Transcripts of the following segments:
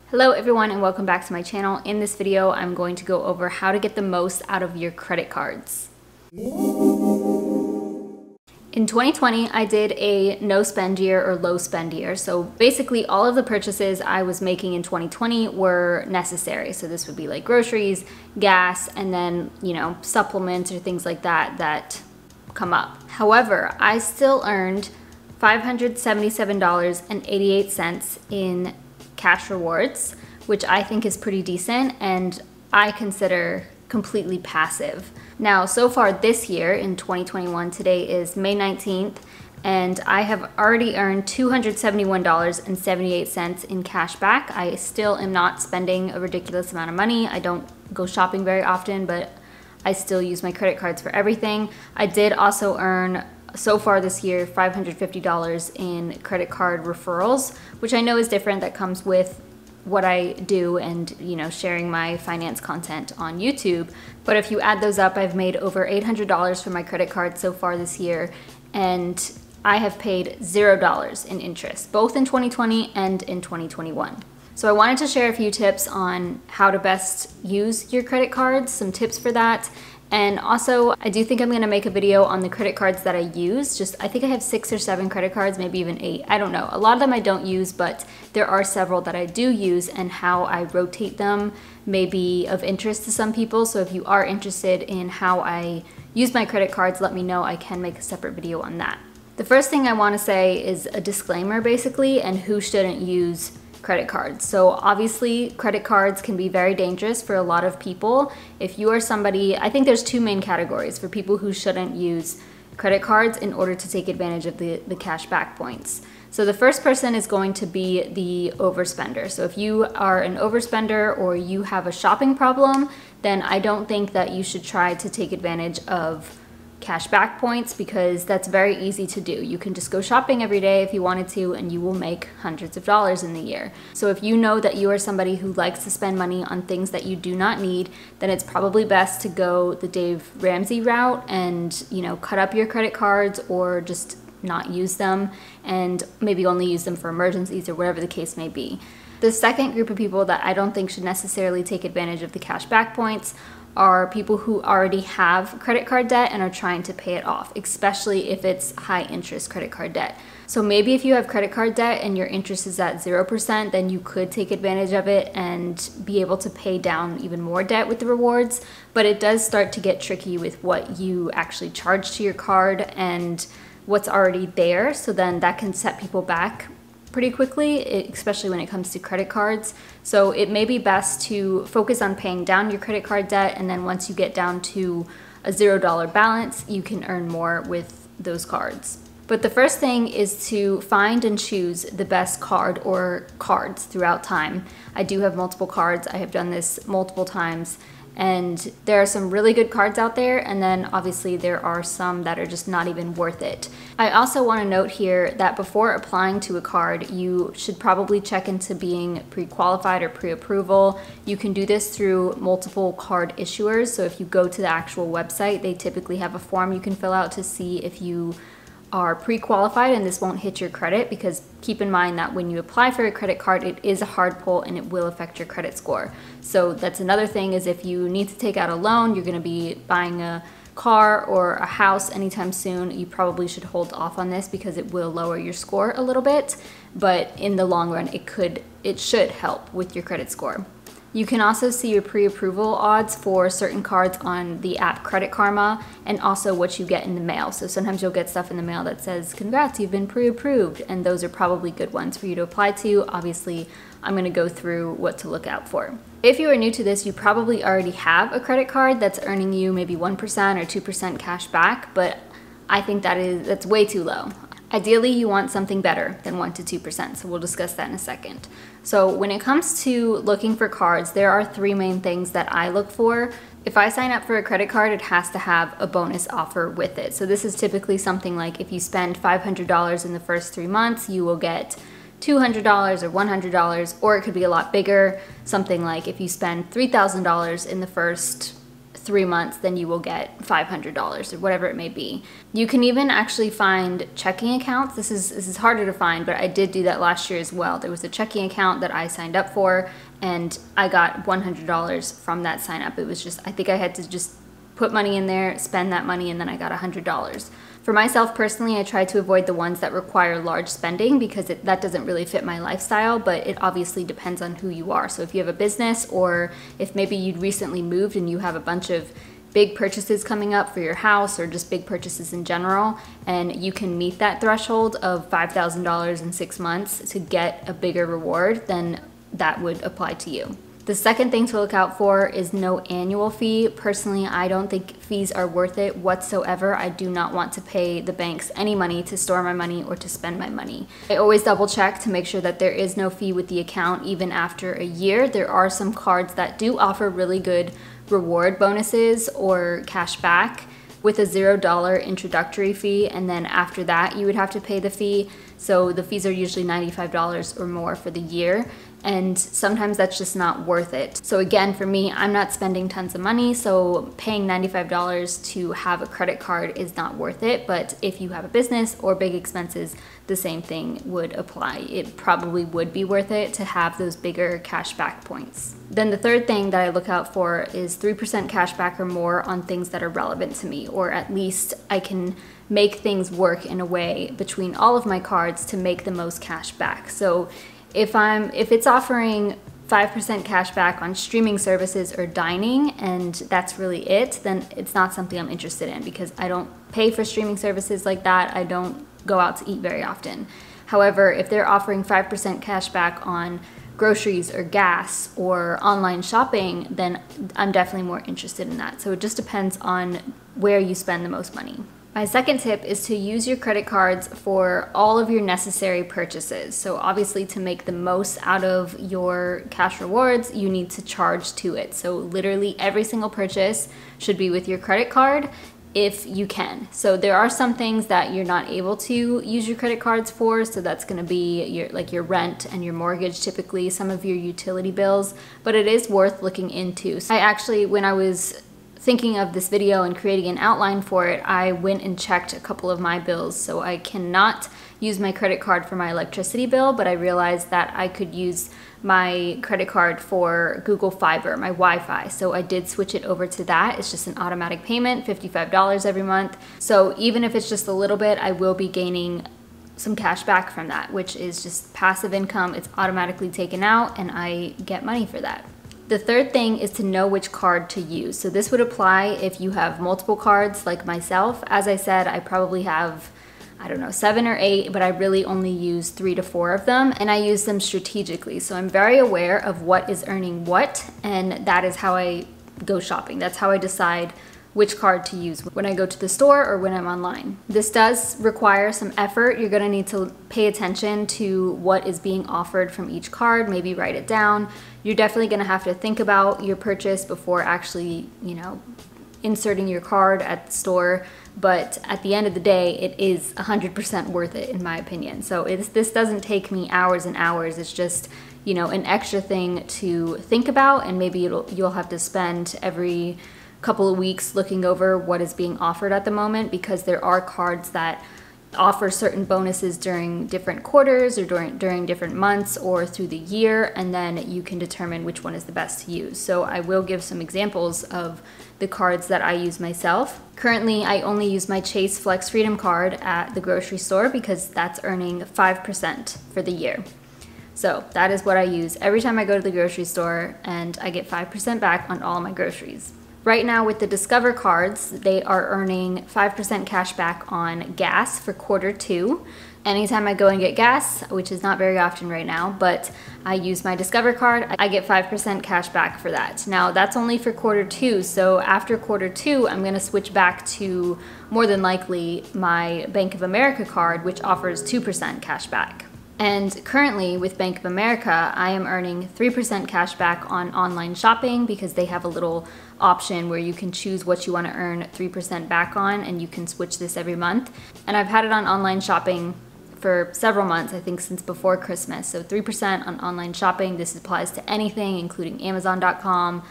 Hello everyone and welcome back to my channel. In this video, I'm going to go over how to get the most out of your credit cards. In 2020, I did a no spend year or low spend year. So basically all of the purchases I was making in 2020 were necessary. So this would be like groceries, gas, and then, supplements or things like that that come up. However, I still earned $577.88 in cash rewards, which I think is pretty decent and I consider completely passive. Now, so far this year in 2021, today is May 19th, and I have already earned $271.78 in cash back. I still am not spending a ridiculous amount of money. I don't go shopping very often, but I still use my credit cards for everything. I did also earn so far this year $550 in credit card referrals, which I know is different. That comes with what I do and sharing my finance content on YouTube. But if you add those up, I've made over $800 from my credit card so far this year, and I have paid $0 in interest, both in 2020 and in 2021. So I wanted to share a few tips on how to best use your credit cards, some tips for that. And also, I do think I'm gonna make a video on the credit cards that I use. I think I have 6 or 7 credit cards, maybe even 8, I don't know. A lot of them I don't use, but there are several that I do use, and how I rotate them may be of interest to some people. So if you are interested in how I use my credit cards, let me know. I can make a separate video on that. The first thing I wanna say is a disclaimer basically, and who shouldn't use credit cards. So obviously credit cards can be very dangerous for a lot of people. If you are somebody, I think there's 2 main categories for people who shouldn't use credit cards in order to take advantage of the cash back points. So the first person is going to be the overspender. So if you are an overspender or you have a shopping problem, then I don't think that you should try to take advantage of cash back points, because that's very easy to do. You can just go shopping every day if you wanted to, and you will make hundreds of dollars in the year. So if you know that you are somebody who likes to spend money on things that you do not need, then it's probably best to go the Dave Ramsey route and cut up your credit cards, or just not use them and maybe only use them for emergencies or whatever the case may be. The second group of people that I don't think should necessarily take advantage of the cash back points are people who already have credit card debt and are trying to pay it off, especially if it's high interest credit card debt. So maybe if you have credit card debt and your interest is at 0%, then you could take advantage of it and be able to pay down even more debt with the rewards. But it does start to get tricky with what you actually charge to your card and what's already there. So then that can set people back pretty quickly, especially when it comes to credit cards. So it may be best to focus on paying down your credit card debt, and then once you get down to a $0 balance, you can earn more with those cards. But the first thing is to find and choose the best card or cards throughout time. I do have multiple cards. I have done this multiple times, and there are some really good cards out there, and then obviously there are some that are just not even worth it. I also want to note here that before applying to a card, you should probably check into being pre-qualified or pre-approval. You can do this through multiple card issuers. So if you go to the actual website, they typically have a form you can fill out to see if you are pre-qualified, and this won't hit your credit, because keep in mind that when you apply for a credit card, it is a hard pull and it will affect your credit score. So that's another thing, is if you need to take out a loan, you're going to be buying a car or a house anytime soon, you probably should hold off on this, because it will lower your score a little bit, but in the long run it should help with your credit score. You can also see your pre-approval odds for certain cards on the app Credit Karma, and also what you get in the mail. So sometimes you'll get stuff in the mail that says, congrats, you've been pre-approved, and those are probably good ones for you to apply to. Obviously, I'm gonna go through what to look out for. If you are new to this, you probably already have a credit card that's earning you maybe 1% or 2% cash back, but I think that's way too low. Ideally, you want something better than 1 to 2%, so we'll discuss that in a second. So when it comes to looking for cards, there are 3 main things that I look for. If I sign up for a credit card, it has to have a bonus offer with it. So this is typically something like, if you spend $500 in the first 3 months, you will get $200 or $100, or it could be a lot bigger. Something like if you spend $3,000 in the first 3 months, then you will get $500 or whatever it may be. You can even actually find checking accounts. This is harder to find, but I did do that last year as well. There was a checking account that I signed up for, and I got $100 from that sign up. It was just, I think I had to just put money in there, spend that money, and then I got $100. For myself personally, I try to avoid the ones that require large spending because that doesn't really fit my lifestyle, but it obviously depends on who you are. So if you have a business, or if maybe you'd recently moved and you have a bunch of big purchases coming up for your house, or just big purchases in general, and you can meet that threshold of $5,000 in 6 months to get a bigger reward, then that would apply to you. The second thing to look out for is no annual fee. Personally, I don't think fees are worth it whatsoever. I do not want to pay the banks any money to store my money or to spend my money. I always double check to make sure that there is no fee with the account even after a year. There are some cards that do offer really good reward bonuses or cash back with a $0 introductory fee, and then after that you would have to pay the fee. So the fees are usually $95 or more for the year, and sometimes that's just not worth it. So again, for me, I'm not spending tons of money, so paying $95 to have a credit card is not worth it. But if you have a business or big expenses, the same thing would apply. It probably would be worth it to have those bigger cash back points. Then the third thing that I look out for is 3% cash back or more on things that are relevant to me, or at least I can make things work in a way between all of my cards to make the most cash back. So if it's offering 5% cash back on streaming services or dining, and that's really it, then it's not something I'm interested in because I don't pay for streaming services like that. I don't go out to eat very often. However, if they're offering 5% cash back on groceries or gas or online shopping, then I'm definitely more interested in that. So it just depends on where you spend the most money. My second tip is to use your credit cards for all of your necessary purchases. So obviously, to make the most out of your cash rewards, you need to charge to it. So literally every single purchase should be with your credit card if you can. So there are some things that you're not able to use your credit cards for. So that's going to be your rent and your mortgage, typically some of your utility bills, but it is worth looking into. I actually, when I was thinking of this video and creating an outline for it, I went and checked a couple of my bills. So I cannot use my credit card for my electricity bill, but I realized that I could use my credit card for Google Fiber, my Wi-Fi. So I did switch it over to that. It's just an automatic payment, $55 every month. So even if it's just a little bit, I will be gaining some cash back from that, which is just passive income. It's automatically taken out and I get money for that. The third thing is to know which card to use. So this would apply if you have multiple cards like myself. As I said, I probably have, I don't know, 7 or 8, but I really only use 3 to 4 of them, and I use them strategically. So I'm very aware of what is earning what, and that is how I go shopping. That's how I decide which card to use when I go to the store or when I'm online. This does require some effort. You're gonna need to pay attention to what is being offered from each card, maybe write it down. You're definitely gonna have to think about your purchase before actually, inserting your card at the store. But at the end of the day, it is 100% worth it in my opinion. So this doesn't take me hours and hours. It's just, an extra thing to think about, and maybe you'll have to spend every couple of weeks looking over what is being offered at the moment, because there are cards that offer certain bonuses during different quarters or during different months or through the year, and then you can determine which one is the best to use. So I will give some examples of the cards that I use myself. Currently, I only use my Chase Flex Freedom card at the grocery store because that's earning 5% for the year. So that is what I use every time I go to the grocery store, and I get 5% back on all my groceries. Right now with the Discover cards, they are earning 5% cash back on gas for Q2. Anytime I go and get gas, which is not very often right now, but I use my Discover card, I get 5% cash back for that. Now that's only for Q2, so after Q2, I'm gonna switch back to, more than likely, my Bank of America card, which offers 2% cash back. And currently with Bank of America, I am earning 3% cash back on online shopping because they have a little option where you can choose what you want to earn 3% back on, and you can switch this every month. And I've had it on online shopping for several months, I think since before Christmas. So 3% on online shopping. This applies to anything, including Amazon.com,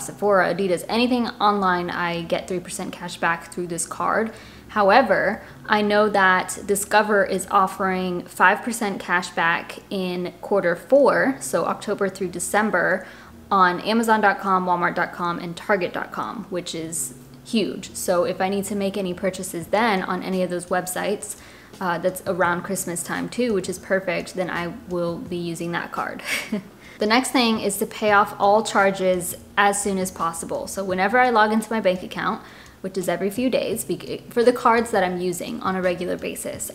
Sephora, Adidas, anything online, I get 3% cash back through this card. However, I know that Discover is offering 5% cash back in Q4, so October through December, on Amazon.com, Walmart.com, and Target.com, which is huge. So if I need to make any purchases then on any of those websites, that's around Christmas time too, which is perfect, then I will be using that card. The next thing is to pay off all charges as soon as possible. So whenever I log into my bank account, which is every few days, for the cards that I'm using on a regular basis,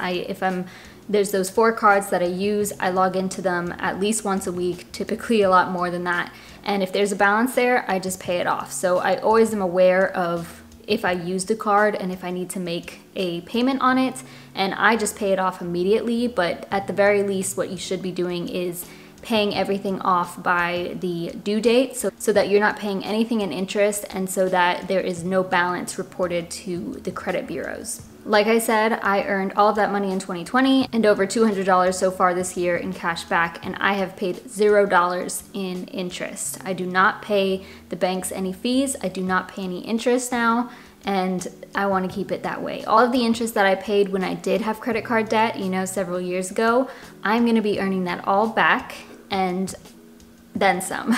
there's those 4 cards that I use, I log into them at least once a week, typically a lot more than that. And if there's a balance there, I just pay it off. So I always am aware of if I used a card and if I need to make a payment on it, and I just pay it off immediately. But at the very least, what you should be doing is paying everything off by the due date, so that you're not paying anything in interest, and so that there is no balance reported to the credit bureaus. Like I said, I earned all of that money in 2020 and over $200 so far this year in cash back, and I have paid $0 in interest. I do not pay the banks any fees. I do not pay any interest now, and I want to keep it that way. All of the interest that I paid when I did have credit card debt, several years ago, I'm going to be earning that all back and then some.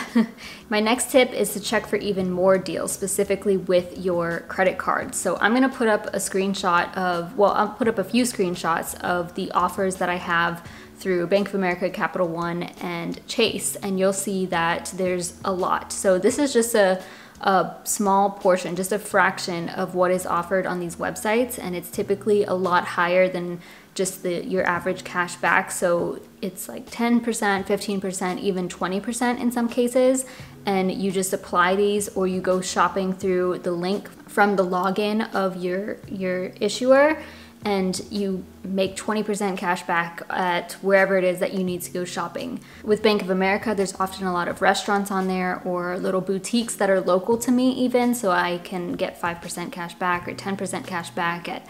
My next tip is to check for even more deals, specifically with your credit card. So I'm gonna put up a screenshot of, I'll put up a few screenshots of the offers that I have through Bank of America, Capital One, and Chase, and you'll see that there's a lot. So this is just a small portion, just a fraction of what is offered on these websites, and it's typically a lot higher than just your average cash back. So it's like 10%, 15%, even 20% in some cases, and you just apply these, or you go shopping through the link from the login of your issuer, and you make 20% cash back at wherever it is that you need to go shopping. With Bank of America, there's often a lot of restaurants on there or little boutiques that are local to me even, so I can get 5% cash back or 10% cash back at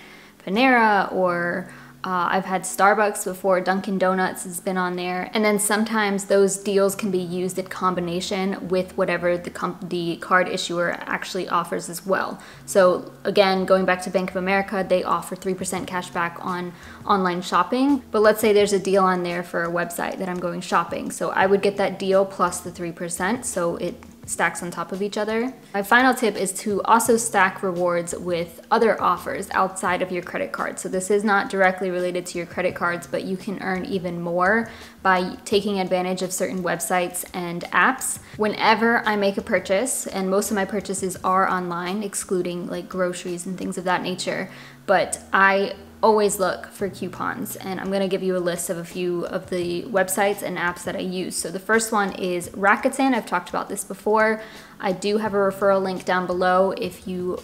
Panera, or I've had Starbucks before, Dunkin' Donuts has been on there. And then sometimes those deals can be used in combination with whatever the card issuer actually offers as well. So again, going back to Bank of America, they offer 3% cash back on online shopping. But let's say there's a deal on there for a website that I'm going shopping. So I would get that deal plus the 3%, so it stacks on top of each other. My final tip is to also stack rewards with other offers outside of your credit card. So this is not directly related to your credit cards, but you can earn even more by taking advantage of certain websites and apps. Whenever I make a purchase, and most of my purchases are online, excluding like groceries and things of that nature, but I always look for coupons, and I'm going to give you a list of a few of the websites and apps that I use. So the first one is Rakuten. I've talked about this before. I do have a referral link down below. If you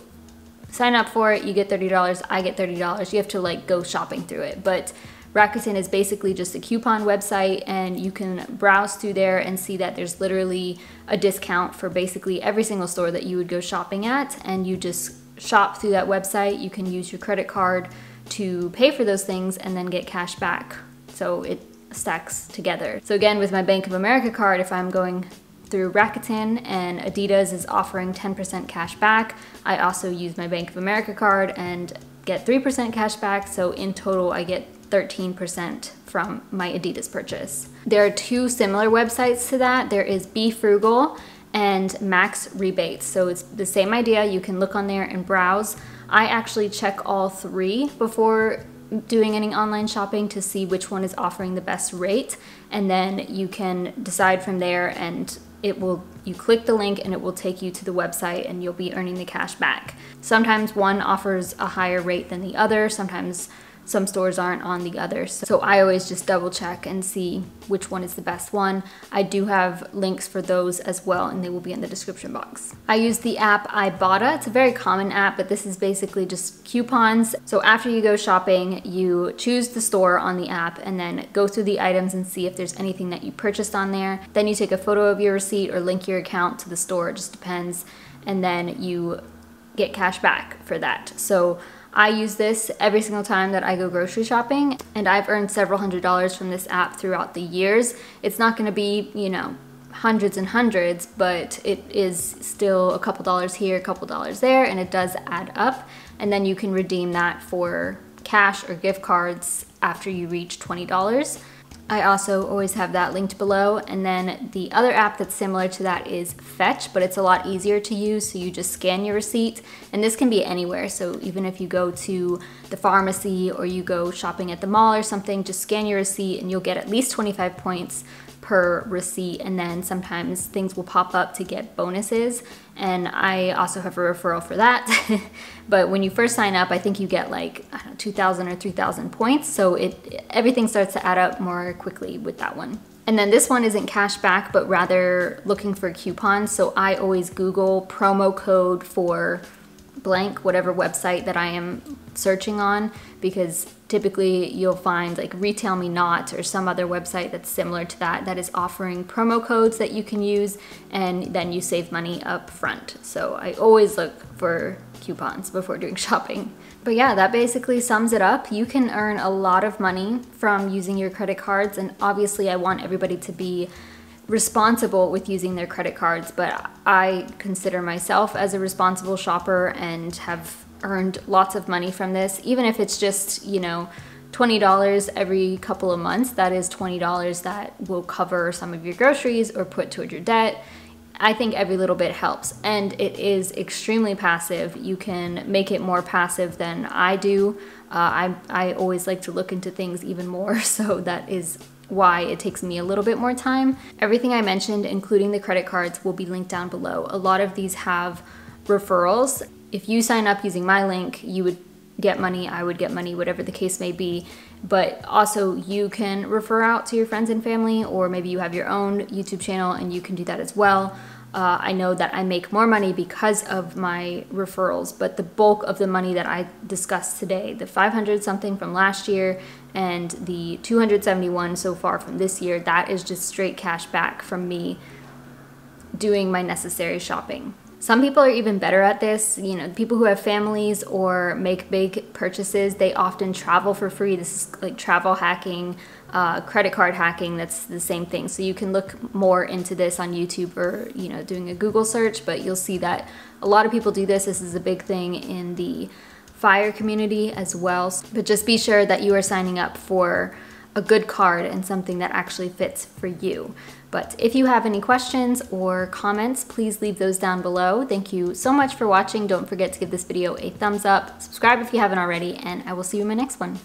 sign up for it, you get $30, I get $30. You have to like go shopping through it, but Rakuten is basically just a coupon website, and you can browse through there and see that there's literally a discount for basically every single store that you would go shopping at, and you just shop through that website. You can use your credit card to pay for those things and then get cash back. So it stacks together. So again, with my Bank of America card, if I'm going through Rakuten and Adidas is offering 10% cash back, I also use my Bank of America card and get 3% cash back. So in total, I get 13% from my Adidas purchase. There are 2 similar websites to that. There is Be Frugal and Max Rebates. So it's the same idea. You can look on there and browse. I actually check all 3 before doing any online shopping to see which one is offering the best rate, and then you can decide from there, and you click the link and it will take you to the website and you'll be earning the cash back. Sometimes one offers a higher rate than the other, sometimes some stores aren't on the others. So I always just double check and see which one is the best one. I do have links for those as well, and they will be in the description box. I use the app Ibotta. It's a very common app, but this is basically just coupons. So after you go shopping, you choose the store on the app and then go through the items and see if there's anything that you purchased on there. Then you take a photo of your receipt or link your account to the store, it just depends, and then you get cash back for that. So I use this every single time that I go grocery shopping, and I've earned several $100s from this app throughout the years. It's not going to be, hundreds and hundreds, but it is still a couple dollars here, a couple dollars there, and it does add up. And then you can redeem that for cash or gift cards after you reach $20. I also always have that linked below. And then the other app that's similar to that is Fetch, but it's a lot easier to use. So you just scan your receipt, and this can be anywhere. So even if you go to the pharmacy or you go shopping at the mall or something, just scan your receipt and you'll get at least 25 points per receipt, and then sometimes things will pop up to get bonuses, and I also have a referral for that. But when you first sign up, I think you get like, I don't know, 2,000 or 3,000 points, so everything starts to add up more quickly with that one. And then this one isn't cash back, but rather looking for coupons, so I always Google promo code for blank, whatever website that I am searching on, because typically you'll find like Retail Me Not or some other website that's similar to that is offering promo codes that you can use, and then you save money up front. So I always look for coupons before doing shopping. But yeah, that basically sums it up. You can earn a lot of money from using your credit cards, and obviously I want everybody to be responsible with using their credit cards, but I consider myself as a responsible shopper and have earned lots of money from this. Even if it's just, you know, $20 every couple of months, that is $20 that will cover some of your groceries or put toward your debt. I think every little bit helps, and it is extremely passive. You can make it more passive than I do. I always like to look into things even more, so that is why it takes me a little bit more time. Everything I mentioned, including the credit cards, will be linked down below. A lot of these have referrals. If you sign up using my link, you would get money, I would get money, whatever the case may be. But also you can refer out to your friends and family, or maybe you have your own YouTube channel and you can do that as well. I know that I make more money because of my referrals, but the bulk of the money that I discussed today, the 500 something from last year and the 271 so far from this year, that is just straight cash back from me doing my necessary shopping. Some people are even better at this. You know, people who have families or make big purchases, they often travel for free. This is like travel hacking, credit card hacking, that's the same thing. So you can look more into this on YouTube or, you know, doing a Google search, but you'll see that a lot of people do this. This is a big thing in the FIRE community as well. But just be sure that you are signing up for a good card and something that actually fits for you. But if you have any questions or comments, please leave those down below. Thank you so much for watching. Don't forget to give this video a thumbs up, subscribe if you haven't already, and I will see you in my next one.